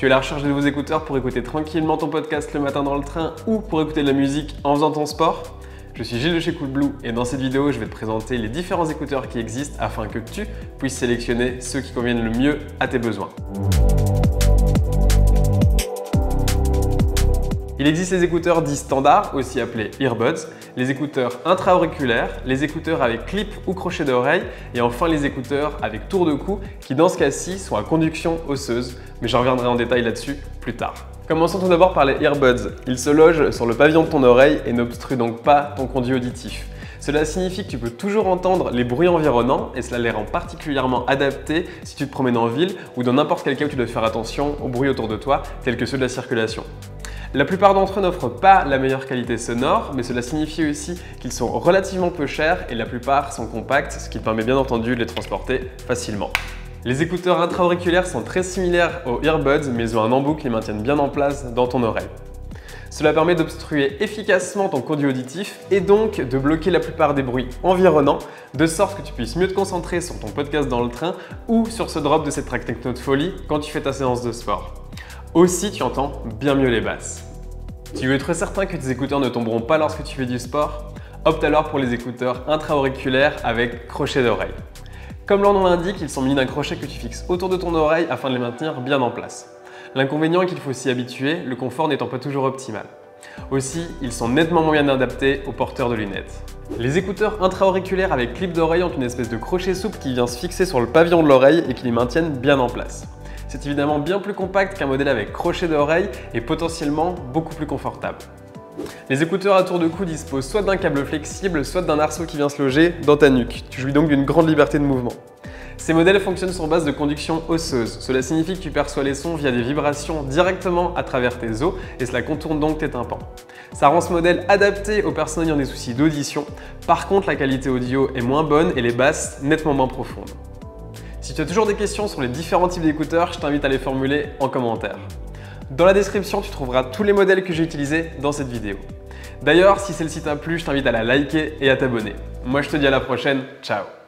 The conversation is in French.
Tu es à la recherche de nouveaux écouteurs pour écouter tranquillement ton podcast le matin dans le train ou pour écouter de la musique en faisant ton sport? Je suis Gilles de chez Coolblue et dans cette vidéo, je vais te présenter les différents écouteurs qui existent afin que tu puisses sélectionner ceux qui conviennent le mieux à tes besoins. Il existe les écouteurs dits standards, aussi appelés earbuds, les écouteurs intra-auriculaires, les écouteurs avec clip ou crochet d'oreille et enfin les écouteurs avec tour de cou qui dans ce cas-ci sont à conduction osseuse, mais j'en reviendrai en détail là-dessus plus tard. Commençons tout d'abord par les earbuds. Ils se logent sur le pavillon de ton oreille et n'obstruent donc pas ton conduit auditif. Cela signifie que tu peux toujours entendre les bruits environnants et cela les rend particulièrement adaptés si tu te promènes en ville ou dans n'importe quel cas où tu dois faire attention aux bruits autour de toi, tels que ceux de la circulation. La plupart d'entre eux n'offrent pas la meilleure qualité sonore, mais cela signifie aussi qu'ils sont relativement peu chers et la plupart sont compacts, ce qui te permet bien entendu de les transporter facilement. Les écouteurs intra-auriculaires sont très similaires aux earbuds, mais ils ont un embout qui les maintiennent bien en place dans ton oreille. Cela permet d'obstruer efficacement ton conduit auditif et donc de bloquer la plupart des bruits environnants, de sorte que tu puisses mieux te concentrer sur ton podcast dans le train ou sur ce drop de cette track techno de folie quand tu fais ta séance de sport. Aussi, tu entends bien mieux les basses. Tu veux être certain que tes écouteurs ne tomberont pas lorsque tu fais du sport? Opte alors pour les écouteurs intra-auriculaires avec crochet d'oreille. Comme leur nom l'indique, ils sont munis d'un crochet que tu fixes autour de ton oreille afin de les maintenir bien en place. L'inconvénient est qu'il faut s'y habituer, le confort n'étant pas toujours optimal. Aussi, ils sont nettement moins bien adaptés aux porteurs de lunettes. Les écouteurs intra-auriculaires avec clip d'oreille ont une espèce de crochet souple qui vient se fixer sur le pavillon de l'oreille et qui les maintiennent bien en place. C'est évidemment bien plus compact qu'un modèle avec crochet d'oreille et potentiellement beaucoup plus confortable. Les écouteurs à tour de cou disposent soit d'un câble flexible, soit d'un arceau qui vient se loger dans ta nuque. Tu jouis donc d'une grande liberté de mouvement. Ces modèles fonctionnent sur base de conduction osseuse. Cela signifie que tu perçois les sons via des vibrations directement à travers tes os et cela contourne donc tes tympans. Ça rend ce modèle adapté aux personnes ayant des soucis d'audition. Par contre, la qualité audio est moins bonne et les basses nettement moins profondes. Si tu as toujours des questions sur les différents types d'écouteurs, je t'invite à les formuler en commentaire. Dans la description, tu trouveras tous les modèles que j'ai utilisés dans cette vidéo. D'ailleurs, si celle-ci t'a plu, je t'invite à la liker et à t'abonner. Moi, je te dis à la prochaine. Ciao!